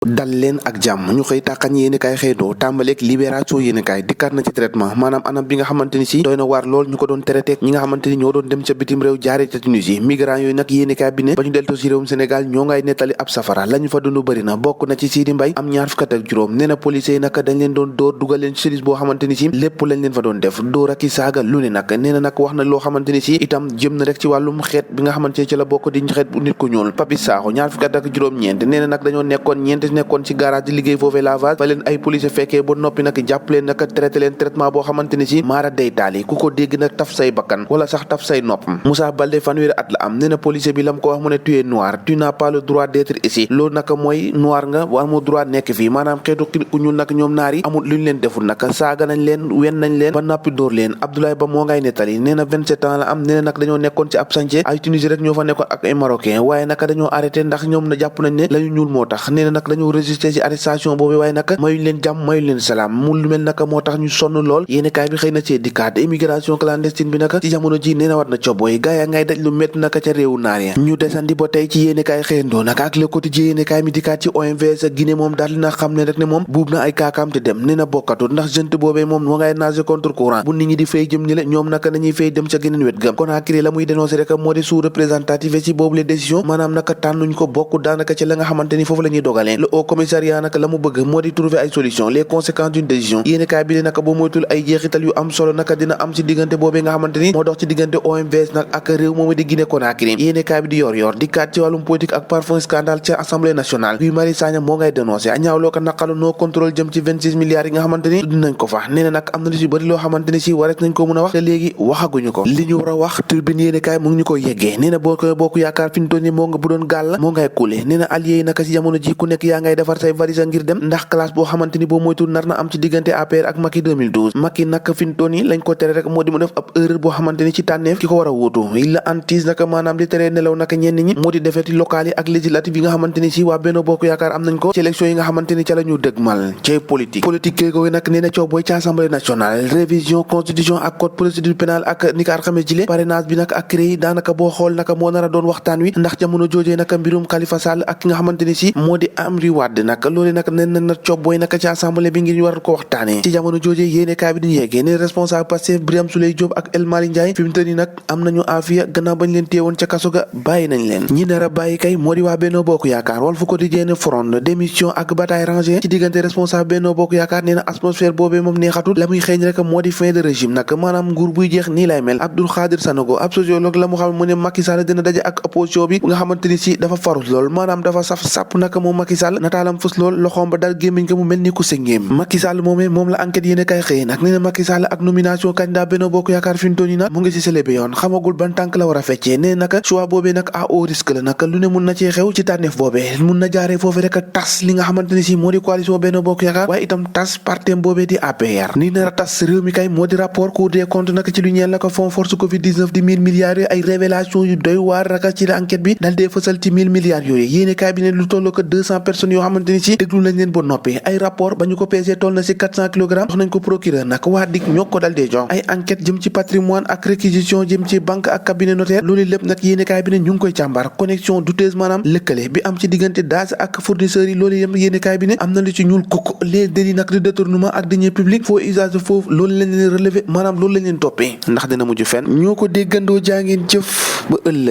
dal leen ak jàmm ñu xëy tàqañ yéenekaay xëydoo tàmbaleeg libération yéenekaay dikkaat na ci traitement maanaam anam bi nga xamante ni si doy na waar lool ñu ko doon traité ñi nga xamante ni ñoo doon dem ca bitim réew jaare ca Tunisie migrants yooyu nag yéenekaay bi ne ba ñu deltoo si réewum Sénégal ñoo ngay nettali ab safara la ñu fa dund bëri na bokk na ci Sidi Mbaye am ñaar fukk ak juróom nee na policiers yi nag dañ leen doon dóor dugal leen ci service boo xamante ni si lépp lañ leen fa doon def dóor ak i saaga lu ne nag nee na nag wax na loo xamante ni si itam jëm na rek ci wàllum xeet bi nga xamante ni ci la bokk di xeet bu nit ku ñuul Papi Sakho ñaar fukk ak juróom-ñeent nee na nag dañoo nekkoon ci garage liggéey foofee lavage fa leen ay policier fekkee ba noppi nag jàpp leen nag traité leen traitement boo xamante ni si maara day taali ku ko dégg nag taf say bakkan wala sax taf say nopp Moussa Baldé fanweeri at la am nee na policier bi la mu ko wax mu ne tu es noir tu n'as pas le droit d'être ici loolu nag mooy noir nga war moo droit nekk fii maanaam xeetu ku ñuul nag ñoom naar yi amul lu ñu leen deful nag saaga nañ leen wen nañ leen ba noppi dóor leen Abdoulaye Ba moo ngay nettali nee na 27 ans la am nee na nag dañoo nekkoon ci ab chantier ay Tunisie rek ñoo fa nekkoon ak ay Marocain waaye nag dañoo arrêté ndax ñoom na jàpp nañ ne la ñu ñuul moo tax nee na nag dañoo résister ci arrestation boobu waaye nag mayuñ leen jàmm mayuñ leen salaam mu lu mel nag moo tax ñu sonn lool yéeni kaay bi xëy na ci dikkaat immigration clandestine bi nag ci jamono ji nee na war na coboy gaa yaa ngay daj lu métti nag ca réewu naar ya ñu desandi ba tey ci yéeni kaay xëyandoo nag ak le quotidien yéeni kaay mi dikkaat ci OMVS Guinée moom daal dina xam ne rek ne moom buub na ay kaakaam te dem nee na bokkatu ndax jeune boobee moom moo ngay nager contre courant bu nit ñi di fay jëm ñi le ñoom nag nañuy fay dem ca geneen wet ga Conakry la muy dénoncé rek moo di sous représentative ci boobu les décisions maanaam nag tànnuñ ko bokk daanaka ci la nga xamante ni foofu la ñuy dogalee le haut commissariat nag la mu bëgg moo di trouver ay solution les conséquences d'une décision yéenekaay bi ne nag boo moytul ay jeexital yu am solo nag dina am ci diggante boobee nga xamante ni moo dox ci diggante OMVS nag ak réew moomu di Guinée Conakry yéenekaay bi di yor dikkaat ci wàllum politique ak parfum scandale ci assemblée nationale Guy Marius Sagna moo ngay dénoncé ñaawloo ko naqalu no contrôle jëm ci 26 milliards yi nga xamante ni tudd nañ ko fa nee na nag am na lu ci bëri loo xamante ni si warees nañ ko mën a wax te léegi waxaguñu ko li ñu war a wax Tribune yéenekaay mu ngi ñu ko yeggee nee na bokk yaakaar fi ñu toll nii moo nga bu doon gàll moo ngay kuule nee na allié yi nag ci jamono ji ku nekk yaa ngay defar say valise ngir dem ndax classe boo xamante ni boo moytul nar na am ci diggante APR ak Macky 2012 Macky nag fi ñu toll nii lañ ko tere rek moo di mu def ab erreur boo xamante ni ci tànneef ki ko war a wóotu il la antise nag maanaam di tere nelaw nag ñenn ñi moo di defeti locales yi ak législatives yi nga xamante ni si waa Benno Bokk Yaakaar am nañ ko ci élection yi nga xamante ni ca la ñu dëgmal ci politique googu nag nee na coow booy ci assemblée nationale révision constitution ak code procédure pénale ak ni ko alxames jile parrainage bi nag ak CREI daanaka boo xool nag moo nar a doon waxtaan wi ndax jamono joojee nag mbirum Khalifa Sall ak ki nga xamante ni si moo di Amri Wade nag loolu nag nee na coow booy nag ci assemblée bi ngir ñu war ko waxtaanee ci jamono joojee yéene kaay bi duñu yeggee ne responsable Pastef Birame Souleye Diop ak El Malick Ndiaye fi mu toll nii nag am nañu afiya gannaaw bañ leen téewoon ca kaso ga bàyyi nañ leen ñi nar a bàyyi kay moo di waa Benno Bokk Yaakaar Walf Quotidien front démission ak bataille rangée ci diggante responsable Benno Bokk Yaakaar nee na atmosphère boobee moom neexatul la muy xeeñ rek moo di fin de régime nag maanaam nguur buy jeex nii lay mel Abdoul Khadir Sanogo ab sociologue la mu xam mu ne Macky Sall dina daje ak opposition bi nga xamante ni si dafa farus lool maanaam dafa saf sàpp nag moom Macky Sall nataalam fës lool loxoom ba dal gémmiñ ko mu mel ni ku sëngéem Macky Sall moomee moom la enquête yéene kay xëy nag nee na Macky Sall ak nomination candidat Benno Bokk Yaakaar fi mu toll nii nag mu ngi ci sële bi yoon xamagul ban tànk la war a feccee nee naka choix boobee nag à haut risque la nag lu ne mun na cee xew ci tànneef boobee mun na jaaree foofee rek a tas li nga xamante ni si moo di coalition Benno Bokk Yaakaar waaye itam tas partem boobee di APR ni nar a tas réew mi kay moo di rapport Cour des comptes nag ci lu ñeel nag fond force Covid 19 di 1000 milliards yooyu ay révélation yu doy waar nag ci la enquête bi dal dee fësal ci 1000 milliards yooyu yéene kaay bi ne lu tolloo ko 200 personnes yoo xamante ni si déglu nañ leen ba noppi ay rapport ba ñu ko pesé toll na si 400 kilogrammes jox nañ ko procureur nag waa dik ñoo ko dal dee jox ay enquête jëm ci patrimoine ak réquisition jëm ci banque ak cabinet notaire loolu lépp nag yéene kaay bi ne ñu ngi koy càmbar connexion douteuse maanaam lëkkale bi am ci diggante DAS ak fournisseurs yi loolu yëpp yéene kaay bi ne am na lu ci ñuul kukk les délits nag de détournement ak deniers publics faux usage de faux loolu lañ leen relevé maanaam loolu lañ leen toppee ndax dina mujj fenn ñoo ko déggandoo jaa ngeen jëf ba ëllëg